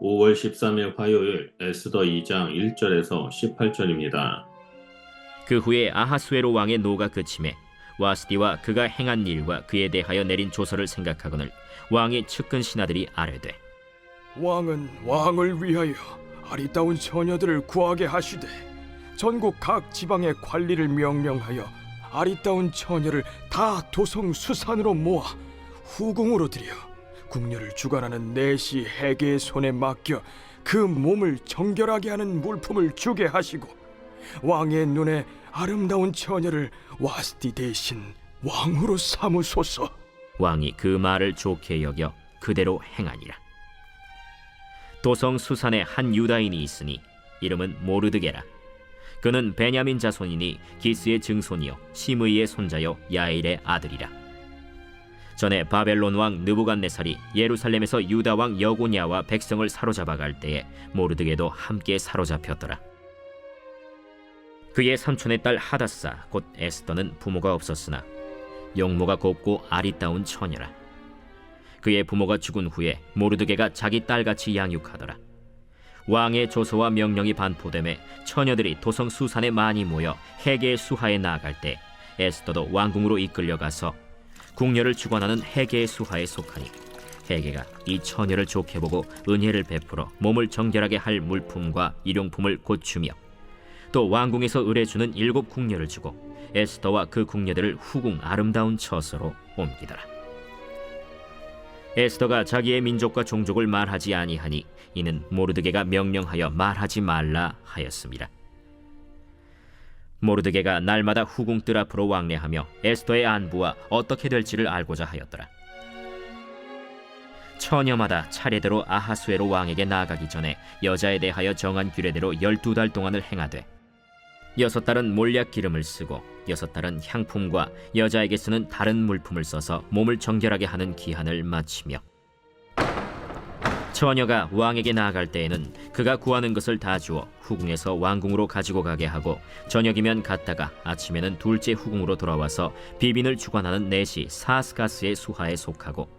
5월 13일 화요일 에스더 2장 1절에서 18절입니다. 그 후에 아하수에로 왕의 노가 그침에 와스디와 그가 행한 일과 그에 대하여 내린 조서를 생각하거늘 왕의 측근 신하들이 아뢰되 왕은 왕을 위하여 아리따운 처녀들을 구하게 하시되 전국 각 지방의 관리를 명령하여 아리따운 처녀를 다 도성 수산으로 모아 후궁으로 들여 궁녀를 주관하는 내시 해계의 손에 맡겨 그 몸을 정결하게 하는 물품을 주게 하시고 왕의 눈에 아름다운 처녀를 와스디 대신 왕으로 삼으소서. 왕이 그 말을 좋게 여겨 그대로 행하니라. 도성 수산에 한 유다인이 있으니 이름은 모르드게라. 그는 베냐민 자손이니 기스의 증손이요 시므이의 손자요 야일의 아들이라. 전에 바벨론 왕 느부갓네살이 예루살렘에서 유다 왕 여고냐와 백성을 사로잡아 갈 때에 모르드게도 함께 사로잡혔더라. 그의 삼촌의 딸 하다사 곧 에스더는 부모가 없었으나 용모가 곱고 아리따운 처녀라. 그의 부모가 죽은 후에 모르드게가 자기 딸같이 양육하더라. 왕의 조서와 명령이 반포됨에 처녀들이 도성 수산에 많이 모여 해계의 수하에 나아갈 때 에스더도 왕궁으로 이끌려가서 궁녀를 주관하는 해계의 수하에 속하니 해계가 이 처녀를 좋게 보고 은혜를 베풀어 몸을 정결하게 할 물품과 일용품을 고추며 또 왕궁에서 의뢰주는 7 궁녀를 주고 에스더와 그 궁녀들을 후궁 아름다운 처소로 옮기더라. 에스더가 자기의 민족과 종족을 말하지 아니하니 이는 모르드게가 명령하여 말하지 말라 하였습니다. 모르드게가 날마다 후궁 뜰 앞으로 왕래하며 에스더의 안부와 어떻게 될지를 알고자 하였더라. 처녀마다 차례대로 아하수에로 왕에게 나아가기 전에 여자에 대하여 정한 규례대로 12달 동안을 행하되 6달은 몰약 기름을 쓰고 6달은 향품과 여자에게 쓰는 다른 물품을 써서 몸을 정결하게 하는 기한을 마치며 처녀가 왕에게 나아갈 때에는 그가 구하는 것을 다 주어 후궁에서 왕궁으로 가지고 가게 하고 저녁이면 갔다가 아침에는 둘째 후궁으로 돌아와서 비빈을 주관하는 내시 사스가스의 수하에 속하고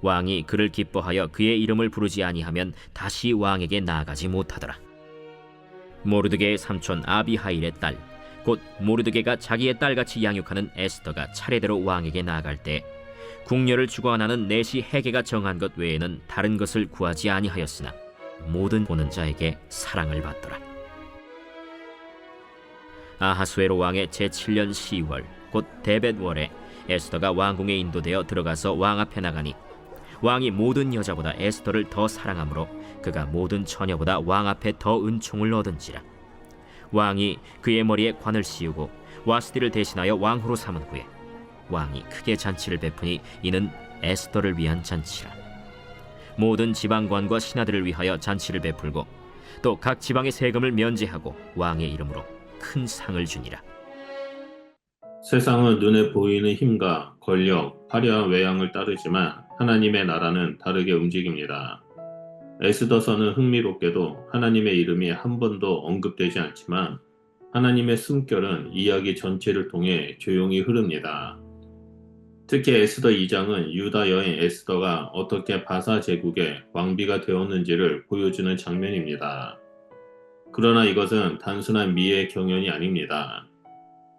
왕이 그를 기뻐하여 그의 이름을 부르지 아니하면 다시 왕에게 나아가지 못하더라. 모르드게의 삼촌 아비하일의 딸, 곧 모르드게가 자기의 딸같이 양육하는 에스더가 차례대로 왕에게 나아갈 때 궁녀를 주관하는 내시 해계가 정한 것 외에는 다른 것을 구하지 아니하였으나 모든 보는 자에게 사랑을 받더라. 아하수에로 왕의 제7년 10월 곧 데벳월에 에스더가 왕궁에 인도되어 들어가서 왕 앞에 나가니 왕이 모든 여자보다 에스더를 더 사랑하므로 그가 모든 처녀보다 왕 앞에 더 은총을 얻은지라. 왕이 그의 머리에 관을 씌우고 와스디를 대신하여 왕후로 삼은 후에 왕이 크게 잔치를 베푸니 이는 에스더를 위한 잔치라. 모든 지방관과 신하들을 위하여 잔치를 베풀고 또 각 지방의 세금을 면제하고 왕의 이름으로 큰 상을 주니라. 세상은 눈에 보이는 힘과 권력, 화려한 외양을 따르지만 하나님의 나라는 다르게 움직입니다. 에스더서는 흥미롭게도 하나님의 이름이 한 번도 언급되지 않지만 하나님의 숨결은 이야기 전체를 통해 조용히 흐릅니다. 특히 에스더 2장은 유다 여인 에스더가 어떻게 바사 제국의 왕비가 되었는지를 보여주는 장면입니다. 그러나 이것은 단순한 미의 경연이 아닙니다.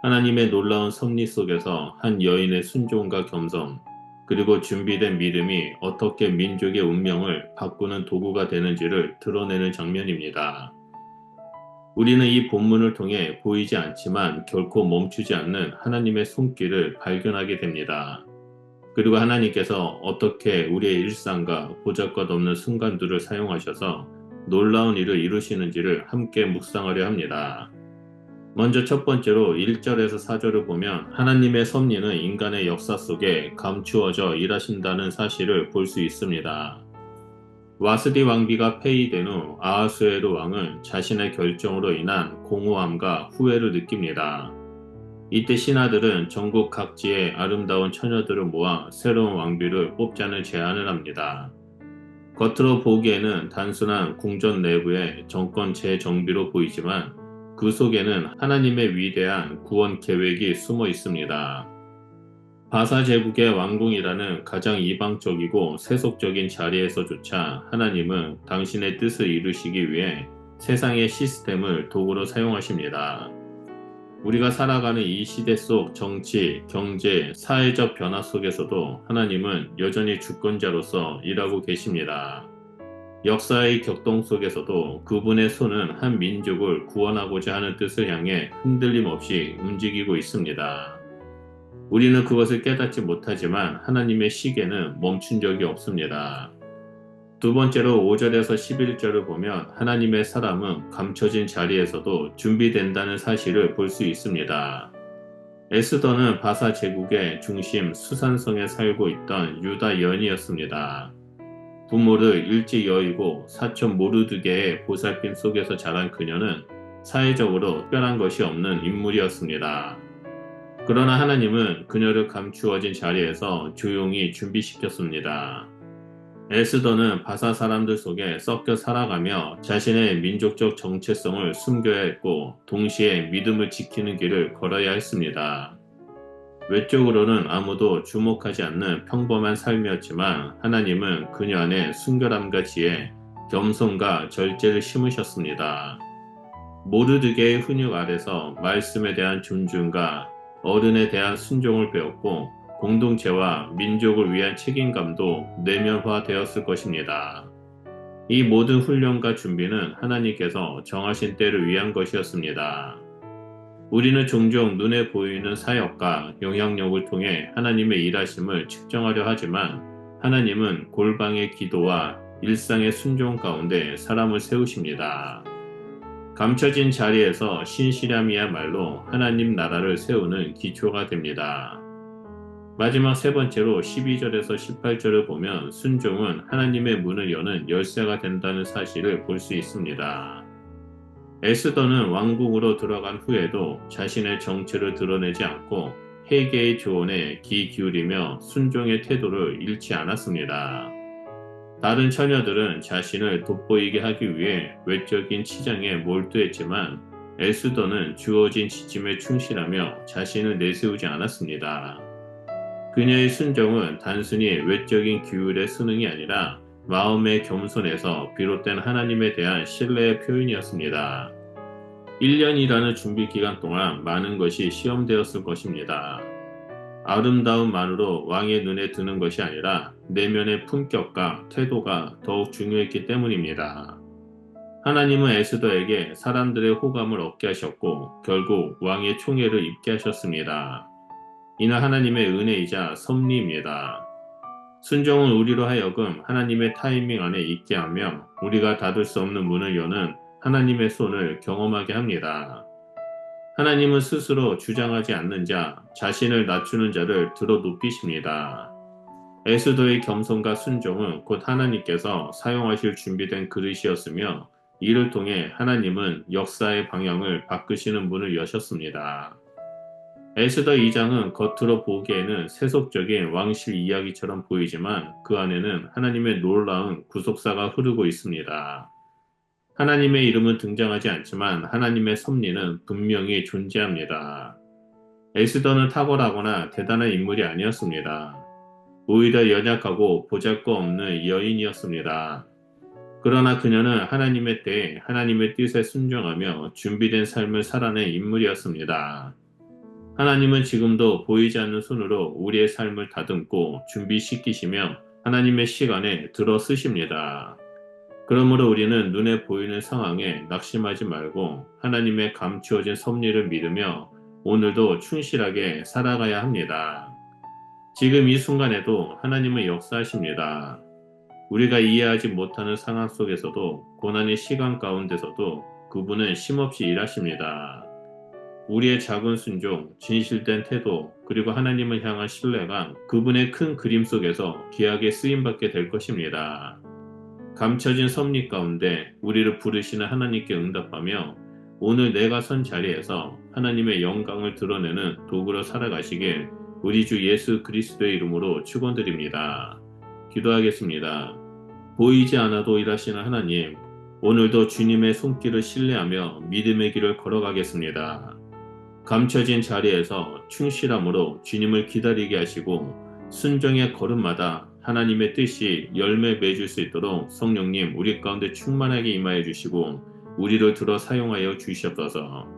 하나님의 놀라운 섭리 속에서 한 여인의 순종과 겸손, 그리고 준비된 믿음이 어떻게 민족의 운명을 바꾸는 도구가 되는지를 드러내는 장면입니다. 우리는 이 본문을 통해 보이지 않지만 결코 멈추지 않는 하나님의 손길을 발견하게 됩니다. 그리고 하나님께서 어떻게 우리의 일상과 보잘것없는 순간들을 사용하셔서 놀라운 일을 이루시는지를 함께 묵상하려 합니다. 먼저 첫 번째로 1절에서 4절을 보면 하나님의 섭리는 인간의 역사 속에 감추어져 일하신다는 사실을 볼 수 있습니다. 와스디 왕비가 폐위된 후 아하수에로 왕은 자신의 결정으로 인한 공허함과 후회를 느낍니다. 이때 신하들은 전국 각지의 아름다운 처녀들을 모아 새로운 왕비를 뽑자는 제안을 합니다. 겉으로 보기에는 단순한 궁전 내부의 정권 재정비로 보이지만 그 속에는 하나님의 위대한 구원 계획이 숨어 있습니다. 바사 제국의 왕궁이라는 가장 이방적이고 세속적인 자리에서조차 하나님은 당신의 뜻을 이루시기 위해 세상의 시스템을 도구로 사용하십니다. 우리가 살아가는 이 시대 속 정치, 경제, 사회적 변화 속에서도 하나님은 여전히 주권자로서 일하고 계십니다. 역사의 격동 속에서도 그분의 손은 한 민족을 구원하고자 하는 뜻을 향해 흔들림 없이 움직이고 있습니다. 우리는 그것을 깨닫지 못하지만 하나님의 시계는 멈춘 적이 없습니다. 두 번째로 5절에서 11절을 보면 하나님의 사람은 감춰진 자리에서도 준비된다는 사실을 볼 수 있습니다. 에스더는 바사 제국의 중심 수산성에 살고 있던 유다 여인이었습니다. 부모를 일찍 여의고 사촌 모르드게의 보살핌 속에서 자란 그녀는 사회적으로 특별한 것이 없는 인물이었습니다. 그러나 하나님은 그녀를 감추어진 자리에서 조용히 준비시켰습니다. 에스더는 바사 사람들 속에 섞여 살아가며 자신의 민족적 정체성을 숨겨야 했고 동시에 믿음을 지키는 길을 걸어야 했습니다. 외적으로는 아무도 주목하지 않는 평범한 삶이었지만 하나님은 그녀 안에 순결함과 지혜, 겸손과 절제를 심으셨습니다. 모르드게의 훈육 아래서 말씀에 대한 존중과 어른에 대한 순종을 배웠고 공동체와 민족을 위한 책임감도 내면화되었을 것입니다. 이 모든 훈련과 준비는 하나님께서 정하신 때를 위한 것이었습니다. 우리는 종종 눈에 보이는 사역과 영향력을 통해 하나님의 일하심을 측정하려 하지만 하나님은 골방의 기도와 일상의 순종 가운데 사람을 세우십니다. 감춰진 자리에서 신실함이야말로 하나님 나라를 세우는 기초가 됩니다. 마지막 세 번째로 12절에서 18절을 보면 순종은 하나님의 문을 여는 열쇠가 된다는 사실을 볼 수 있습니다. 에스더는 왕궁으로 들어간 후에도 자신의 정체를 드러내지 않고 헤게의 조언에 귀 기울이며 순종의 태도를 잃지 않았습니다. 다른 처녀들은 자신을 돋보이게 하기 위해 외적인 치장에 몰두했지만 에스더는 주어진 지침에 충실하며 자신을 내세우지 않았습니다. 그녀의 순종은 단순히 외적인 규율의 순응이 아니라 마음의 겸손에서 비롯된 하나님에 대한 신뢰의 표현이었습니다. 1년이라는 준비 기간 동안 많은 것이 시험되었을 것입니다. 아름다움만으로 왕의 눈에 드는 것이 아니라 내면의 품격과 태도가 더욱 중요했기 때문입니다. 하나님은 에스더에게 사람들의 호감을 얻게 하셨고 결국 왕의 총애를 입게 하셨습니다. 이는 하나님의 은혜이자 섭리입니다. 순종은 우리로 하여금 하나님의 타이밍 안에 있게 하며 우리가 닫을 수 없는 문을 여는 하나님의 손을 경험하게 합니다. 하나님은 스스로 주장하지 않는 자, 자신을 낮추는 자를 들어 높이십니다. 에스더의 겸손과 순종은 곧 하나님께서 사용하실 준비된 그릇이었으며 이를 통해 하나님은 역사의 방향을 바꾸시는 문을 여셨습니다. 에스더 2장은 겉으로 보기에는 세속적인 왕실 이야기처럼 보이지만 그 안에는 하나님의 놀라운 구속사가 흐르고 있습니다. 하나님의 이름은 등장하지 않지만 하나님의 섭리는 분명히 존재합니다. 에스더는 탁월하거나 대단한 인물이 아니었습니다. 오히려 연약하고 보잘것없는 여인이었습니다. 그러나 그녀는 하나님의 때에 하나님의 뜻에 순종하며 준비된 삶을 살아낸 인물이었습니다. 하나님은 지금도 보이지 않는 손으로 우리의 삶을 다듬고 준비시키시며 하나님의 시간에 들어 쓰십니다. 그러므로 우리는 눈에 보이는 상황에 낙심하지 말고 하나님의 감추어진 섭리를 믿으며 오늘도 충실하게 살아가야 합니다. 지금 이 순간에도 하나님은 역사하십니다. 우리가 이해하지 못하는 상황 속에서도 고난의 시간 가운데서도 그분은 쉼없이 일하십니다. 우리의 작은 순종, 진실된 태도, 그리고 하나님을 향한 신뢰가 그분의 큰 그림 속에서 귀하게 쓰임받게 될 것입니다. 감춰진 섭리 가운데 우리를 부르시는 하나님께 응답하며 오늘 내가 선 자리에서 하나님의 영광을 드러내는 도구로 살아가시길 우리 주 예수 그리스도의 이름으로 축원드립니다. 기도하겠습니다. 보이지 않아도 일하시는 하나님, 오늘도 주님의 손길을 신뢰하며 믿음의 길을 걸어가겠습니다. 감춰진 자리에서 충실함으로 주님을 기다리게 하시고 순종의 걸음마다 하나님의 뜻이 열매 맺을 수 있도록 성령님 우리 가운데 충만하게 임하여 주시고 우리를 들어 사용하여 주시옵소서.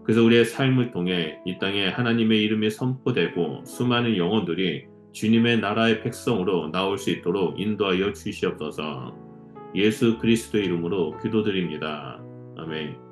그래서 우리의 삶을 통해 이 땅에 하나님의 이름이 선포되고 수많은 영혼들이 주님의 나라의 백성으로 나올 수 있도록 인도하여 주시옵소서. 예수 그리스도의 이름으로 기도드립니다. 아멘.